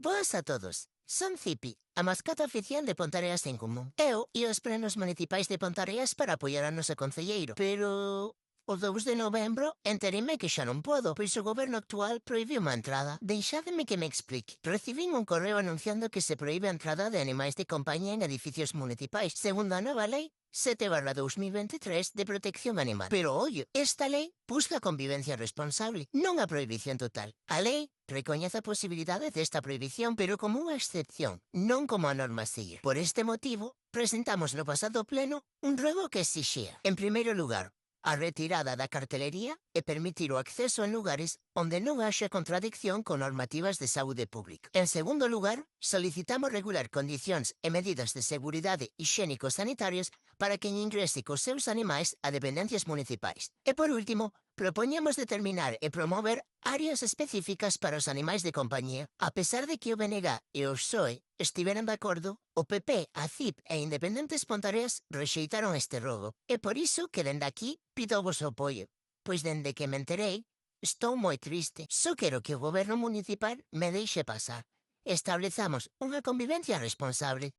Boas a todos. Son Zipi, a mascota oficial de Pontareas en Común. Eu e os plenos municipais de Pontareas para apoiar a nosa concelleiro. Pero o 2 de novembro enterime que xa non podo, pois o goberno actual prohibiu a entrada. Deixádeme que me explique. Recibín un correo anunciando que se proíbe a entrada de animais de compañía en edificios municipais, segundo a nova lei 7/2023 de protección animal. Pero, ollo, esta lei busca a convivencia responsable, non a prohibición total. A lei recoñece a posibilidade desta prohibición, pero como unha excepción, non como a norma a seguir. Por este motivo, presentamos no pasado pleno un ruego que exixía, en primeiro lugar, a retirada da cartelería e permitir o acceso en lugares onde non haxa contradicción con normativas de saúde pública. En segundo lugar, solicitamos regular condicións e medidas de seguridade higiénico-sanitarias para quen ingrese cos seus animais a dependencias municipais. E por último, propoñemos determinar e promover áreas específicas para os animais de compañía. A pesar de que o BNG e o PSOE estiveran de acordo, o PP, a CIP e Independentes Pontareas rexeitaron este rogo. E por iso que dende aquí pido o voso apoio, pois dende que me enterei, estou moi triste. Só quero que o goberno municipal me deixe pasar. Establezamos unha convivencia responsable.